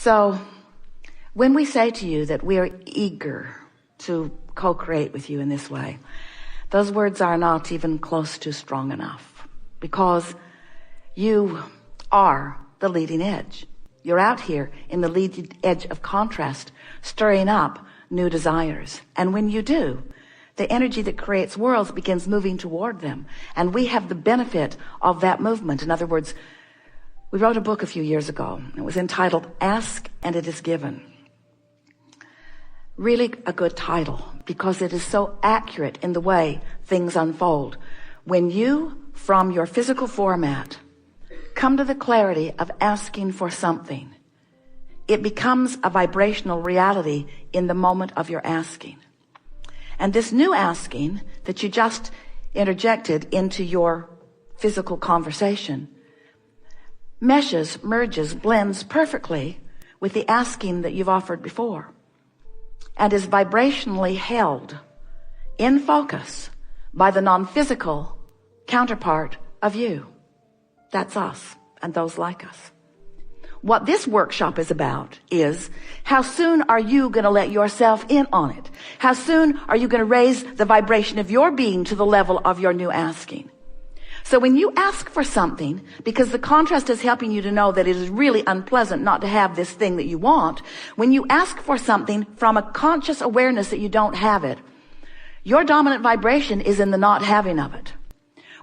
So when we say to you that we are eager to co-create with you in this way, those words are not even close to strong enough, because you are the leading edge. You're out here in the leading edge of contrast, stirring up new desires. And when you do, the energy that creates worlds begins moving toward them. And we have the benefit of that movement. In other words, we wrote a book a few years ago. It was entitled Ask and It Is Given. Really a good title, because it is so accurate in the way things unfold. When you, from your physical format, come to the clarity of asking for something, it becomes a vibrational reality in the moment of your asking. And this new asking that you just interjected into your physical conversation meshes, merges, blends perfectly with the asking that you've offered before, and is vibrationally held in focus by the non-physical counterpart of you. That's us and those like us. What this workshop is about is, how soon are you going to let yourself in on it? How soon are you going to raise the vibration of your being to the level of your new asking? So when you ask for something, because the contrast is helping you to know that it is really unpleasant not to have this thing that you want, when you ask for something from a conscious awareness that you don't have it, your dominant vibration is in the not having of it.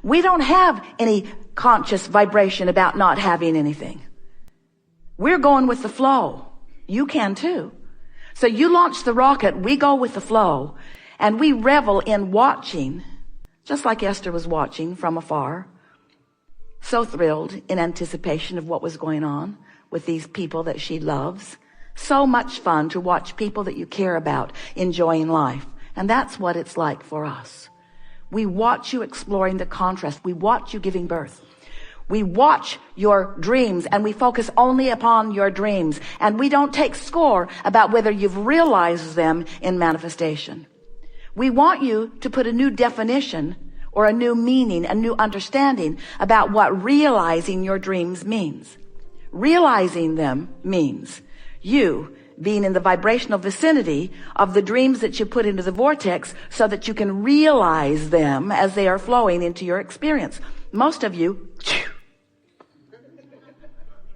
We don't have any conscious vibration about not having anything. We're going with the flow. You can too. So you launch the rocket, we go with the flow, and we revel in watching, just like Esther was watching from afar, so thrilled in anticipation of what was going on with these people that she loves. So much fun to watch people that you care about enjoying life. And that's what it's like for us. We watch you exploring the contrast. We watch you giving birth. We watch your dreams, and we focus only upon your dreams. And we don't take score about whether you've realized them in manifestation. We want you to put a new definition or a new meaning, a new understanding about what realizing your dreams means. Realizing them means you being in the vibrational vicinity of the dreams that you put into the vortex, so that you can realize them as they are flowing into your experience. Most of you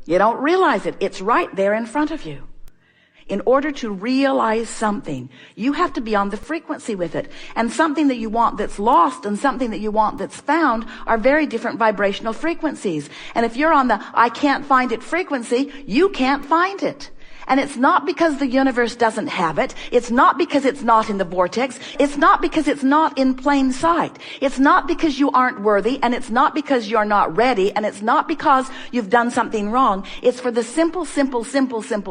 don't realize it. It's right there in front of you. In order to realize something, you have to be on the frequency with it. And something that you want that's lost and something that you want that's found are very different vibrational frequencies. And if you're on the I can't find it frequency, you can't find it. And it's not because the universe doesn't have it. It's not because it's not in the vortex. It's not because it's not in plain sight. It's not because you aren't worthy, and it's not because you're not ready, and it's not because you've done something wrong. It's for the simple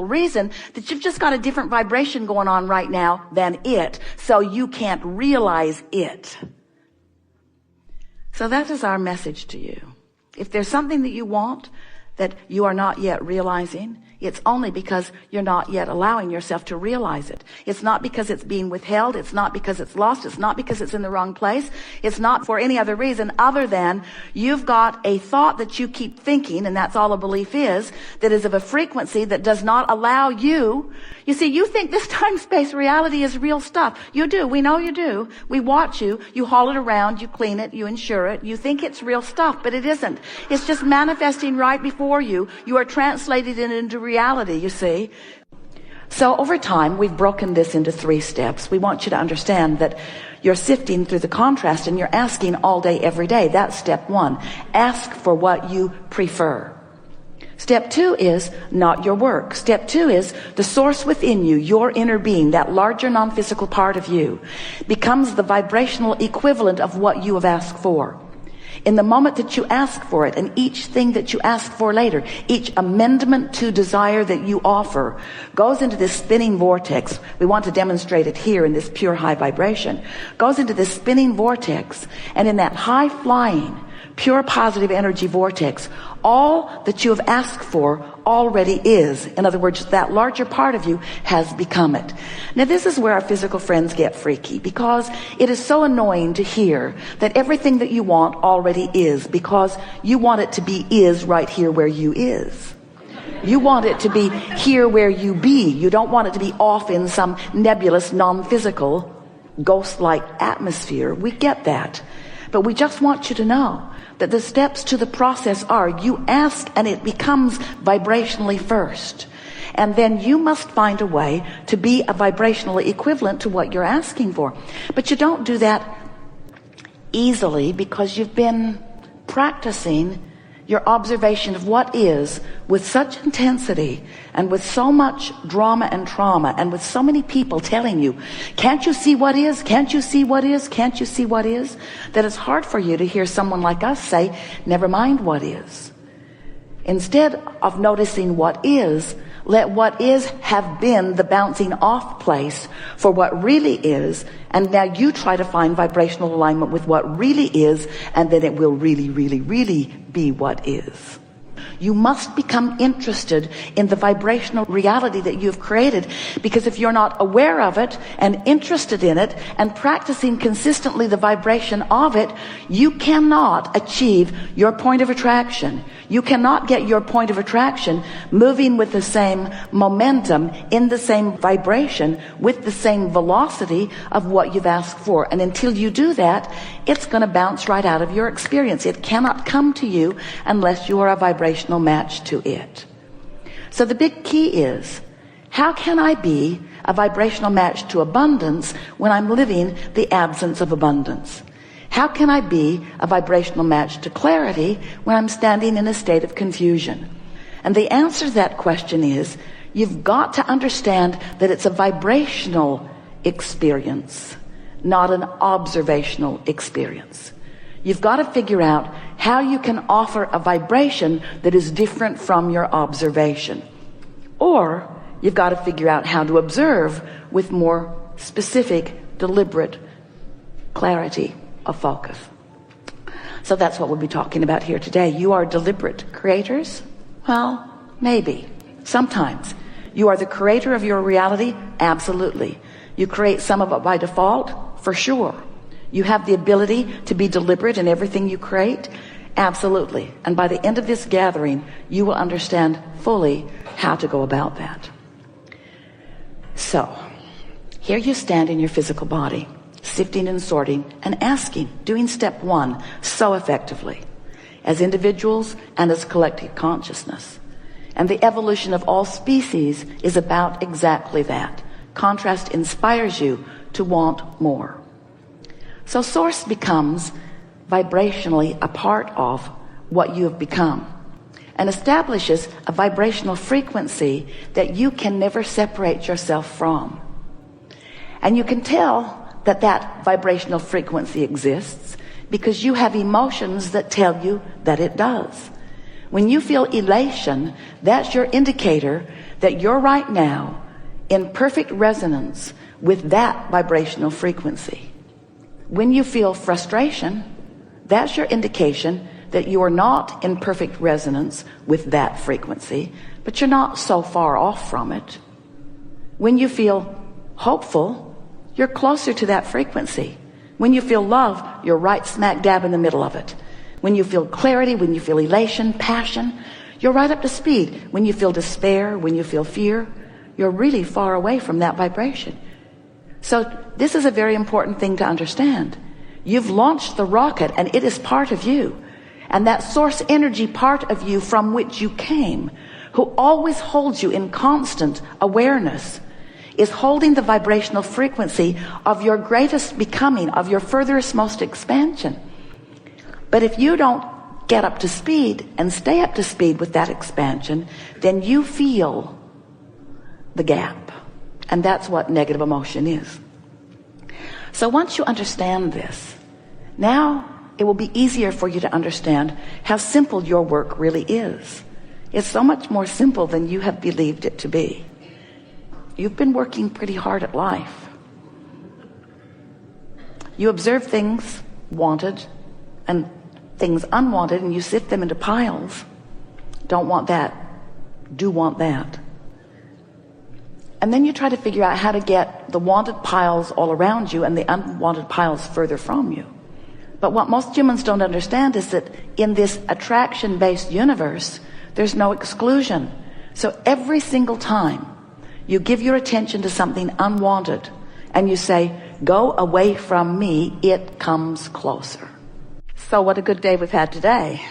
reason that you've just got a different vibration going on right now than it, so you can't realize it. So that is our message to you. If there's something that you want that you are not yet realizing, it's only because you're not yet allowing yourself to realize it. It's not because it's being withheld. It's not because it's lost. It's not because it's in the wrong place. It's not for any other reason other than you've got a thought that you keep thinking, and that's all a belief is, that is of a frequency that does not allow you. You see, you think this time-space reality is real stuff. You do. We know you do. We watch you. You haul it around. You clean it. You insure it. You think it's real stuff, but it isn't. It's just manifesting right before you. You are translated it into reality, you see. So over time, we've broken this into 3 steps. We want you to understand that you're sifting through the contrast and you're asking all day, every day. That's step 1. Ask for what you prefer. Step 2 is not your work. Step 2 is the source within you, your inner being, that larger non-physical part of you, becomes the vibrational equivalent of what you have asked for. In the moment that you ask for it, and each thing that you ask for later, each amendment to desire that you offer goes into this spinning vortex. We want to demonstrate it here in this pure high vibration. Goes into this spinning vortex, and in that high flying, pure positive energy vortex, all that you have asked for already is. In other words, that larger part of you has become it. Now, this is where our physical friends get freaky, because it is so annoying to hear that everything that you want already is, because you want it to be is right here where you is. You want it to be here where you be. You don't want it to be off in some nebulous, non-physical, ghost-like atmosphere. We get that. But we just want you to know that the steps to the process are you ask and it becomes vibrationally first. And then you must find a way to be a vibrational equivalent to what you're asking for. But you don't do that easily because you've been practicing your observation of what is with such intensity and with so much drama and trauma and with so many people telling you, can't you see what is? Can't you see what is? Can't you see what is? That it's hard for you to hear someone like us say, never mind what is. Instead of noticing what is, let what is have been the bouncing off place for what really is, and now you try to find vibrational alignment with what really is, and then it will really, really, really be what is. You must become interested in the vibrational reality that you've created, because if you're not aware of it and interested in it and practicing consistently the vibration of it, you cannot achieve your point of attraction. You cannot get your point of attraction moving with the same momentum, in the same vibration, with the same velocity of what you've asked for. And until you do that, it's going to bounce right out of your experience. It cannot come to you unless you are a vibrational match to it. So the big key is, how can I be a vibrational match to abundance when I'm living the absence of abundance? How can I be a vibrational match to clarity when I'm standing in a state of confusion? And the answer to that question is, you've got to understand that it's a vibrational experience, not an observational experience. You've got to figure out how you can offer a vibration that is different from your observation. Or you've got to figure out how to observe with more specific, deliberate clarity of focus. So that's what we'll be talking about here today. You are deliberate creators? Well, maybe. Sometimes. You are the creator of your reality? Absolutely. You create some of it by default? For sure. You have the ability to be deliberate in everything you create? Absolutely. And by the end of this gathering, you will understand fully how to go about that. So, here you stand in your physical body, sifting and sorting and asking, doing step one so effectively, as individuals and as collective consciousness. And the evolution of all species is about exactly that. Contrast inspires you to want more. So source becomes vibrationally a part of what you have become and establishes a vibrational frequency that you can never separate yourself from. And you can tell that that vibrational frequency exists because you have emotions that tell you that it does. When you feel elation, that's your indicator that you're right now in perfect resonance with that vibrational frequency. When you feel frustration, that's your indication that you are not in perfect resonance with that frequency, but you're not so far off from it. When you feel hopeful, you're closer to that frequency. When you feel love, you're right smack dab in the middle of it. When you feel clarity, when you feel elation, passion, you're right up to speed. When you feel despair, when you feel fear, you're really far away from that vibration. So this is a very important thing to understand. You've launched the rocket and it is part of you. And that source energy part of you from which you came, who always holds you in constant awareness, is holding the vibrational frequency of your greatest becoming, of your furthest most expansion. But if you don't get up to speed and stay up to speed with that expansion, then you feel the gap. And that's what negative emotion is. So once you understand this, now it will be easier for you to understand how simple your work really is. It's so much more simple than you have believed it to be. You've been working pretty hard at life. You observe things wanted and things unwanted, and you sift them into piles. Don't want that. Do want that. And then you try to figure out how to get the wanted piles all around you and the unwanted piles further from you. But what most humans don't understand is that in this attraction-based universe, there's no exclusion. So every single time you give your attention to something unwanted and you say, go away from me, it comes closer. So what a good day we've had today.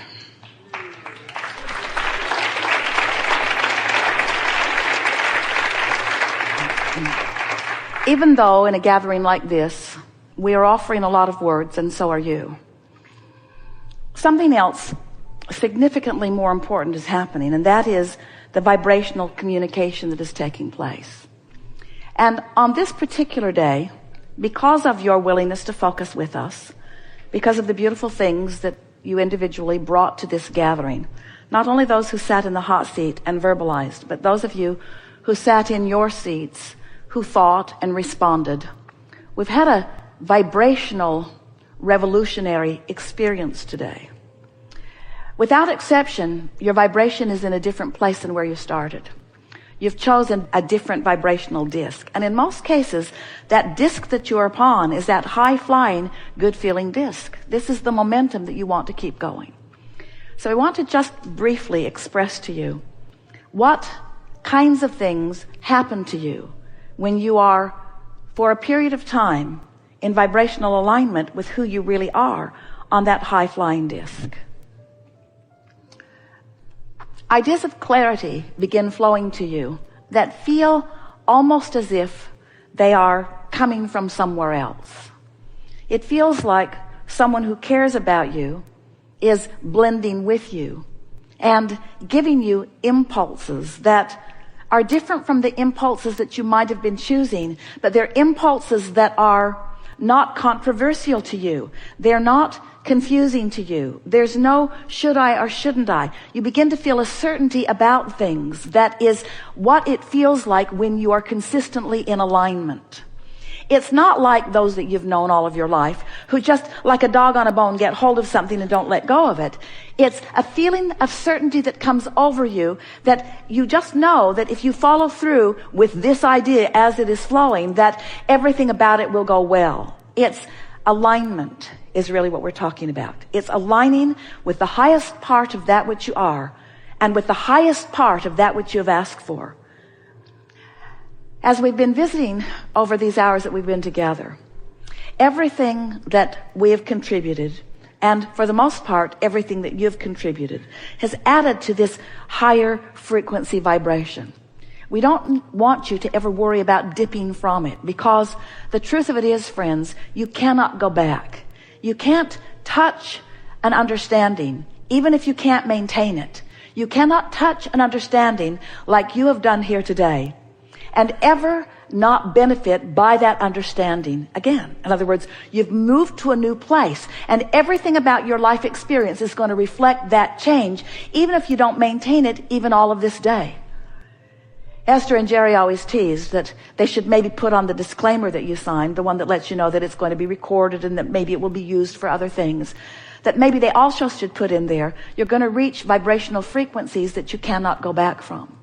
Even though in a gathering like this, we are offering a lot of words, and so are you, something else significantly more important is happening, and that is the vibrational communication that is taking place. And on this particular day, because of your willingness to focus with us, because of the beautiful things that you individually brought to this gathering, not only those who sat in the hot seat and verbalized, but those of you who sat in your seats, who thought and responded, we've had a vibrational, revolutionary experience today. Without exception, your vibration is in a different place than where you started. You've chosen a different vibrational disc. And in most cases, that disc that you're upon is that high-flying, good-feeling disc. This is the momentum that you want to keep going. So I want to just briefly express to you what kinds of things happen to you when you are, for a period of time, in vibrational alignment with who you really are on that high-flying disc. Ideas of clarity begin flowing to you that feel almost as if they are coming from somewhere else. It feels like someone who cares about you is blending with you and giving you impulses that are different from the impulses that you might have been choosing, but they're impulses that are not controversial to you. They're not confusing to you. There's no should I or shouldn't I. You begin to feel a certainty about things that is what it feels like when you are consistently in alignment. It's not like those that you've known all of your life who just like a dog on a bone get hold of something and don't let go of it. It's a feeling of certainty that comes over you that you just know that if you follow through with this idea as it is flowing, that everything about it will go well. It's alignment is really what we're talking about. It's aligning with the highest part of that which you are and with the highest part of that which you have asked for. As we've been visiting over these hours that we've been together, everything that we have contributed, and for the most part, everything that you've contributed, has added to this higher frequency vibration. We don't want you to ever worry about dipping from it, because the truth of it is, friends, you cannot go back. You can't touch an understanding, even if you can't maintain it. You cannot touch an understanding like you have done here today and ever not benefit by that understanding again. In other words, you've moved to a new place, and everything about your life experience is going to reflect that change, even if you don't maintain it even all of this day. Esther and Jerry always teased that they should maybe put on the disclaimer that you signed, the one that lets you know that it's going to be recorded and that maybe it will be used for other things, that maybe they also should put in there, you're going to reach vibrational frequencies that you cannot go back from.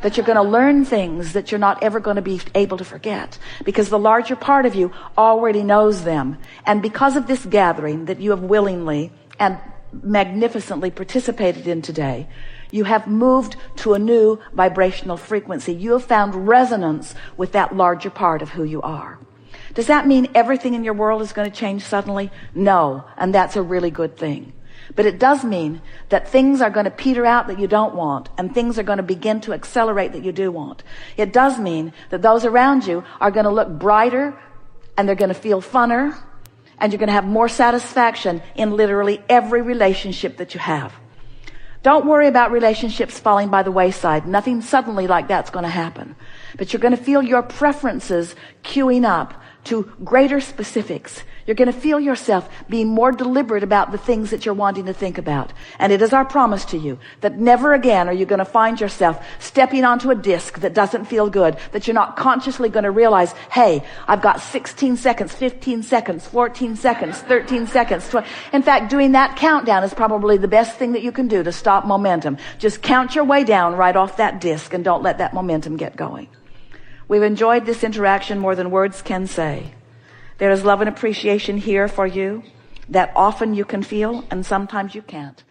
That you're going to learn things that you're not ever going to be able to forget, because the larger part of you already knows them. And because of this gathering that you have willingly and magnificently participated in today, you have moved to a new vibrational frequency. You have found resonance with that larger part of who you are. Does that mean everything in your world is going to change suddenly? No, and that's a really good thing. But it does mean that things are going to peter out that you don't want, and things are going to begin to accelerate that you do want. It does mean that those around you are going to look brighter, and they're going to feel funner, and you're going to have more satisfaction in literally every relationship that you have. Don't worry about relationships falling by the wayside. Nothing suddenly like that's going to happen. But you're going to feel your preferences queuing up to greater specifics. You're going to feel yourself being more deliberate about the things that you're wanting to think about. And it is our promise to you that never again are you going to find yourself stepping onto a disc that doesn't feel good, that you're not consciously going to realize, hey, I've got 16 seconds, 15 seconds, 14 seconds, 13 seconds. In fact, doing that countdown is probably the best thing that you can do to stop momentum. Just count your way down right off that disc and don't let that momentum get going. We've enjoyed this interaction more than words can say. There is love and appreciation here for you that often you can feel and sometimes you can't.